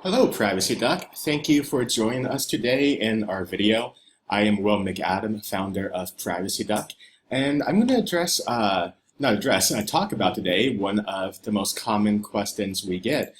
Hello, Privacy Duck. Thank you for joining us today in our video. I am Will McAdam, founder of PrivacyDuck, and I'm going to talk about today one of the most common questions we get,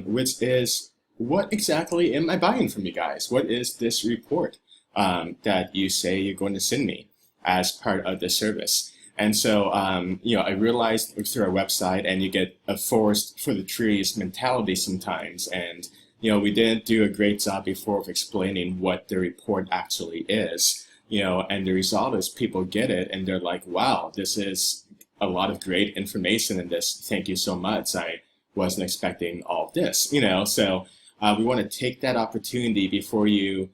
which is, what exactly am I buying from you guys? What is this report that you say you're going to send me as part of the service? And so, I realized through our website, and you get a forest for the trees mentality sometimes. And, we didn't do a great job before of explaining what the report actually is. And the result is people get it and they're like, wow, this is a lot of great information in this. Thank you so much. I wasn't expecting all of this, So we want to take that opportunity before you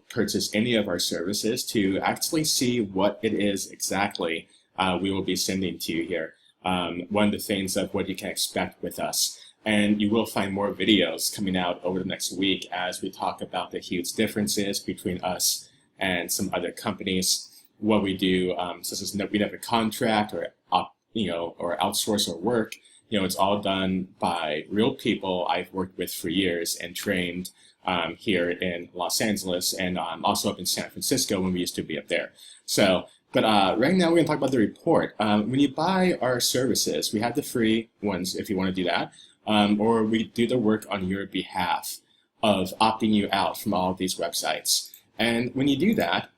purchase any of our services to actually see what it is exactly we will be sending to you here. One of the things of what you can expect with us. And you will find more videos coming out over the next week as we talk about the huge differences between us and some other companies, what we do, such as we have a contract or outsource our work. It's all done by real people I've worked with for years and trained here in Los Angeles, and also up in San Francisco when we used to be up there. But right now we're going to talk about the report. When you buy our services, we have the free ones if you want to do that, or we do the work on your behalf of opting you out from all of these websites. And when you do that,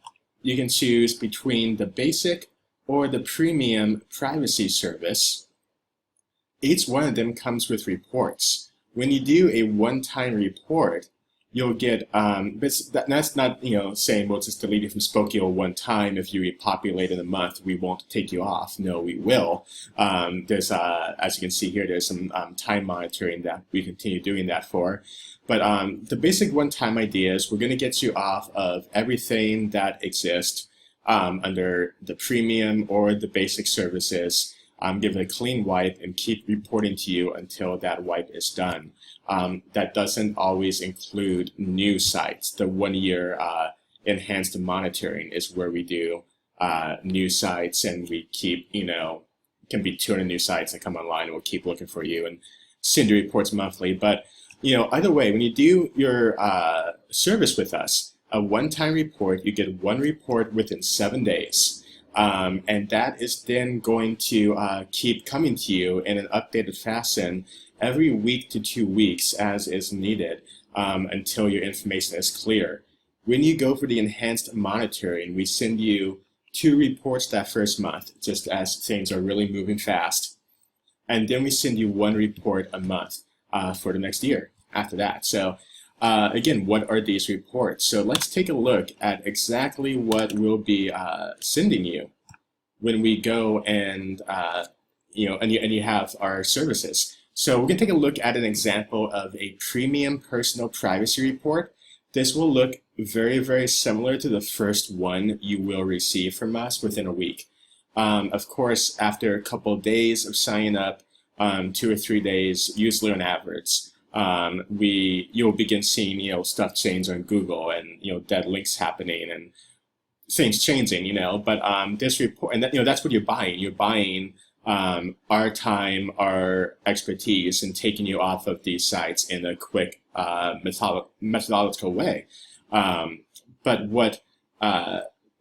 you can choose between the basic or the premium privacy service. Each one of them comes with reports. When you do a one-time report, you'll get, that's not, saying we'll just delete you from Spokio one time. If you repopulate in a month, we won't take you off. No, we will. There's, as you can see here, there's some time monitoring that we continue doing that for. But the basic one-time idea is we're going to get you off of everything that exists under the premium or the basic services. Give it a clean wipe and keep reporting to you until that wipe is done. That doesn't always include new sites. The 1 year enhanced monitoring is where we do new sites, and we keep, can be 200 new sites that come online, and we'll keep looking for you and send you reports monthly. But, either way, when you do your service with us, a one-time report, you get one report within 7 days. And that is then going to keep coming to you in an updated fashion every week to 2 weeks as is needed until your information is clear. When you go for the enhanced monitoring, we send you 2 reports that first month, just as things are really moving fast. And then we send you 1 report a month for the next year after that. So again, what are these reports? So let's take a look at exactly what we'll be sending you when we go and you have our services. So we're going to take a look at an example of a premium personal privacy report. This will look very, very similar to the first one you will receive from us within a week. Of course, after a couple of days of signing up, 2 or 3 days, usually on average, you'll begin seeing, stuff change on Google and, dead links happening and things changing, but, this report, and that's what you're buying. You're buying, our time, our expertise, and taking you off of these sites in a quick, methodological way. But what,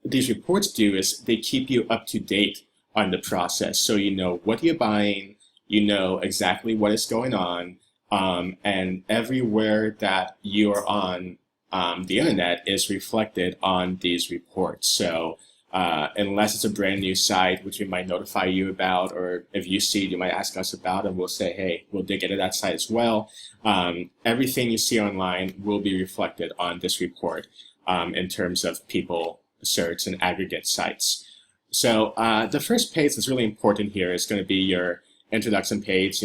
these reports do is they keep you up to date on the process. So you know what you're buying, you know exactly what is going on, and everywhere that you are on the internet is reflected on these reports. So unless it's a brand new site, which we might notify you about, or if you see it, you might ask us about it, and we'll say, hey, we'll dig into that site as well. Everything you see online will be reflected on this report in terms of people search and aggregate sites. So the first page that's really important here is going to be your introduction page.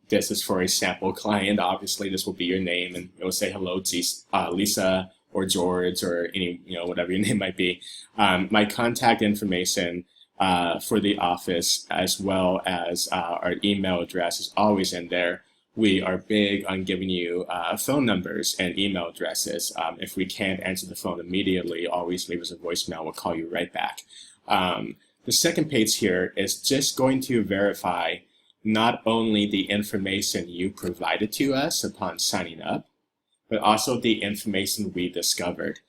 This is for a sample client. Obviously, this will be your name, and it will say hello to Lisa or George or any, whatever your name might be. My contact information for the office, as well as our email address, is always in there. We are big on giving you phone numbers and email addresses. If we can't answer the phone immediately, always leave us a voicemail. We'll call you right back. The second page here is just going to verify not only the information you provided to us upon signing up, but also the information we discovered.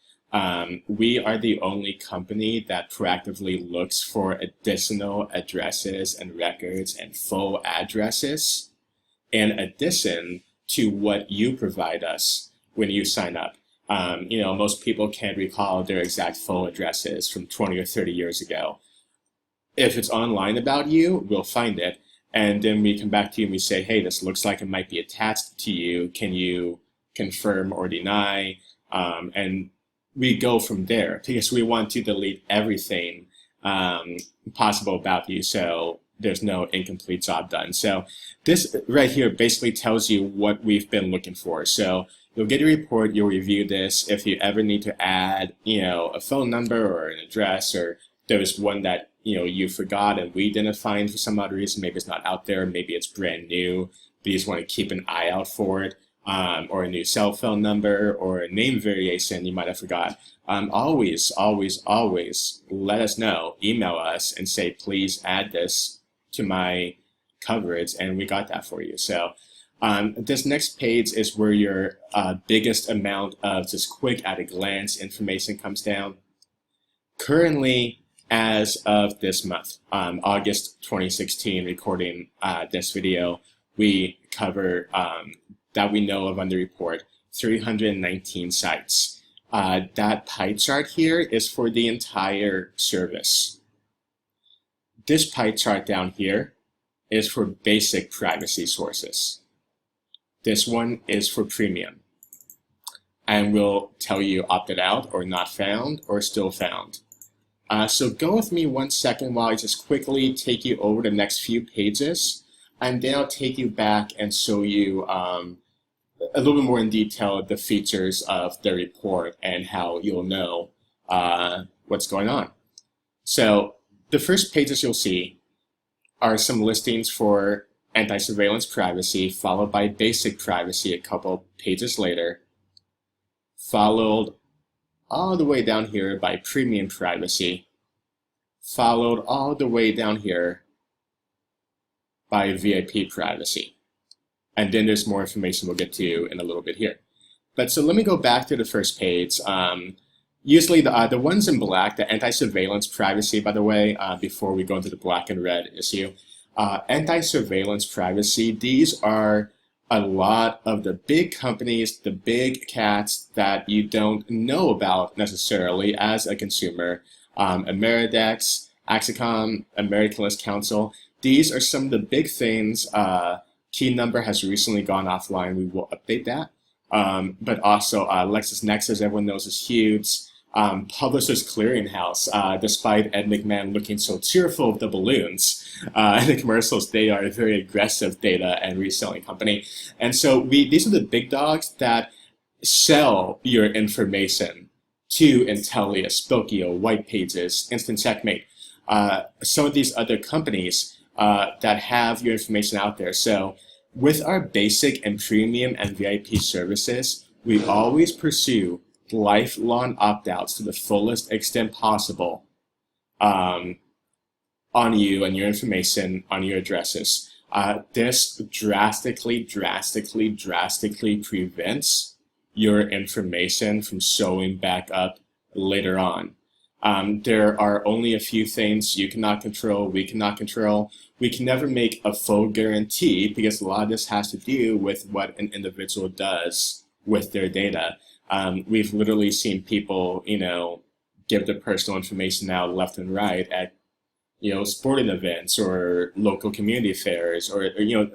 We are the only company that proactively looks for additional addresses and records and full addresses in addition to what you provide us when you sign up. Most people can't recall their exact full addresses from 20 or 30 years ago. If it's online about you, we'll find it. And then we come back to you and we say, hey, this looks like it might be attached to you. Can you confirm or deny? And we go from there because we want to delete everything possible about you, so there's no incomplete job done. So this right here basically tells you what we've been looking for. So you'll get a report, you'll review this. If you ever need to add, a phone number or an address, or there's one that you forgot and we didn't find for some odd reason, maybe it's not out there, maybe it's brand new, but you just want to keep an eye out for it. Or a new cell phone number or a name variation you might have forgot, always let us know. Email us and say, please add this to my coverage, and we got that for you. So this next page is where your biggest amount of just quick at a glance information comes down. Currently, as of this month, August 2016, recording this video, we cover that we know of on the report, 319 sites. That pie chart here is for the entire service. This pie chart down here is for basic privacy sources. This one is for premium. And we'll tell you opted out or not found or still found. So go with me 1 second while I just quickly take you over the next few pages, and then I'll take you back and show you a little bit more in detail the features of the report and how you'll know what's going on. So the first pages you'll see are some listings for anti-surveillance privacy, followed by basic privacy a couple pages later, followed all the way down here by premium privacy, followed all the way down here by VIP privacy. And then there's more information we'll get to in a little bit here. But so let me go back to the first page. Usually the ones in black, the anti-surveillance privacy, by the way, before we go into the black and red issue, anti-surveillance privacy, these are a lot of the big companies, the big cats that you don't know about necessarily as a consumer. Ameridex, Axicom, American List Council. These are some of the big things. Key number has recently gone offline. We will update that. But also LexisNexis, everyone knows, is huge. Publishers Clearinghouse, despite Ed McMahon looking so cheerful with the balloons in the commercials, they are a very aggressive data and reselling company. And so these are the big dogs that sell your information to Intellia, Spokio, White Pages, Instant Checkmate, some of these other companies that have your information out there. So with our basic and premium and VIP services, we always pursue lifelong opt-outs to the fullest extent possible on you and your information, on your addresses. This drastically prevents your information from showing back up later on. There are only a few things you cannot control, we cannot control. We can never make a full guarantee because a lot of this has to do with what an individual does with their data. We've literally seen people, give their personal information out left and right at, sporting events or local community fairs or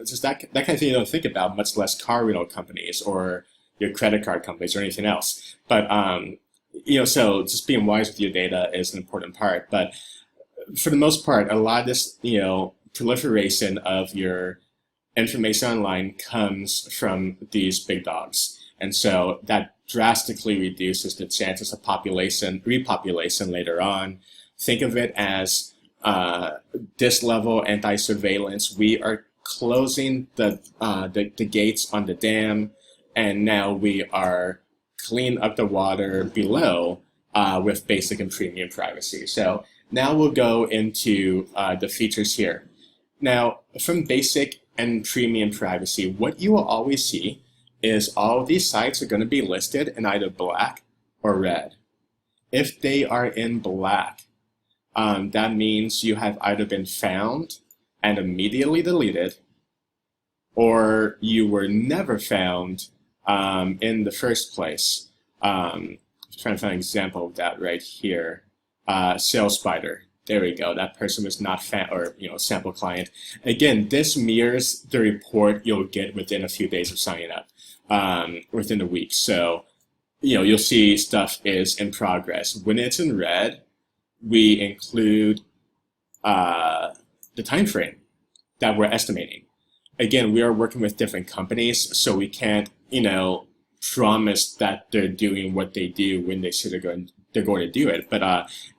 just that kind of thing you don't think about, much less car rental companies or your credit card companies or anything else. But, so just being wise with your data is an important part. But for the most part, a lot of this, proliferation of your information online comes from these big dogs. And so that drastically reduces the chances of repopulation later on. Think of it as this level anti-surveillance. We are closing the gates on the dam, and now we are cleaning up the water below with basic and premium privacy. So now we'll go into the features here. Now, from basic and premium privacy, what you will always see is all of these sites are going to be listed in either black or red. If they are in black, that means you have either been found and immediately deleted, or you were never found in the first place. I'm trying to find an example of that right here. Sales Spider. There we go. That person was not found, or sample client. Again, this mirrors the report you'll get within a few days of signing up, within a week. So, you'll see stuff is in progress. When it's in red, we include the time frame that we're estimating. Again, we are working with different companies, so we can't, promise that they're doing what they do when they say they're going to do it. But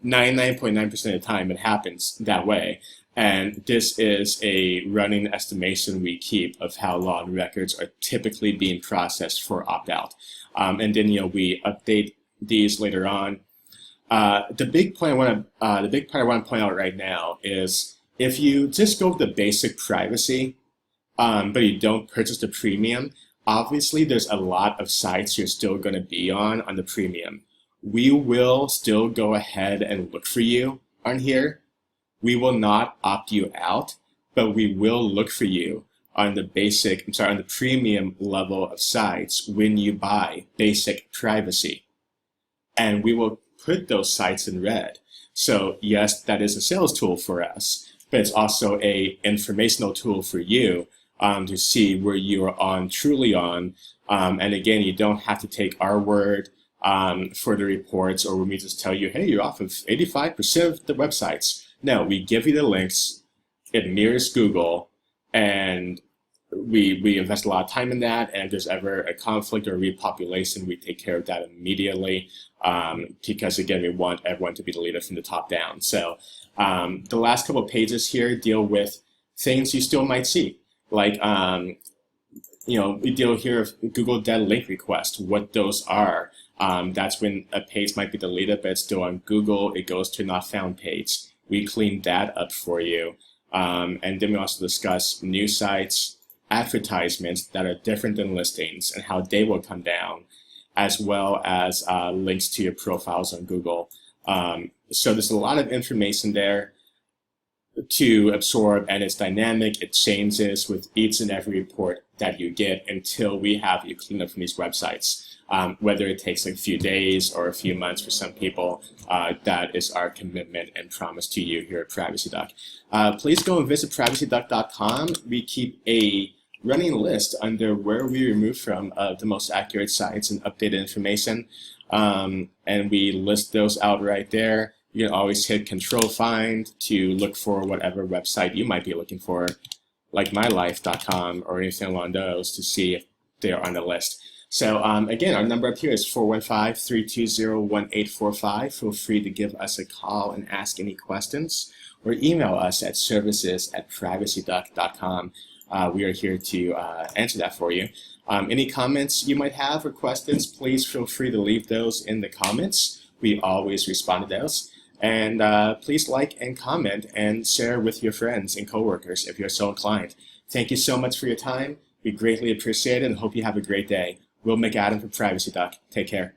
99.9% of the time, it happens that way. And this is a running estimation we keep of how long records are typically being processed for opt-out. And then, we update these later on. The big part I want to point out right now is if you just go with the basic privacy, but you don't purchase the premium, obviously there's a lot of sites you're still going to be on the premium. We will still go ahead and look for you on here. We will not opt you out, but we will look for you on the premium level of sites when you buy basic privacy. And we will put those sites in red. So yes, that is a sales tool for us, but it's also a informational tool for you to see where you are truly on. And again, you don't have to take our word for the reports, or when we just tell you, hey, you're off of 85% of the websites. No, we give you the links. It mirrors Google, and we invest a lot of time in that. And if there's ever a conflict or a repopulation, we take care of that immediately, because again, we want everyone to be deleted from the top down. So the last couple of pages here deal with things you still might see. Like, we deal here with Google Dead Link Request, what those are. That's when a page might be deleted, but it's still on Google. It goes to not found page. We clean that up for you. And then we also discuss new sites, advertisements that are different than listings and how they will come down, as well as links to your profiles on Google. So there's a lot of information there to absorb, and it's dynamic. It changes with each and every report that you get until we have you clean up from these websites. Whether it takes a few days or a few months for some people, that is our commitment and promise to you here at PrivacyDuck. Please go and visit PrivacyDuck.com. We keep a running list under where we remove from the most accurate sites and updated information, and we list those out right there. You can always hit Control-Find to look for whatever website you might be looking for, like mylife.com or anything along those, to see if they're on the list. So again, our number up here is 415-320-1845. Feel free to give us a call and ask any questions, or email us at services@PrivacyDuck.com. We are here to answer that for you. Any comments you might have or questions, please feel free to leave those in the comments. We always respond to those. And please like and comment and share with your friends and coworkers if you're so inclined. Thank you so much for your time. We greatly appreciate it and hope you have a great day. Will McAdam for PrivacyDuck. Take care.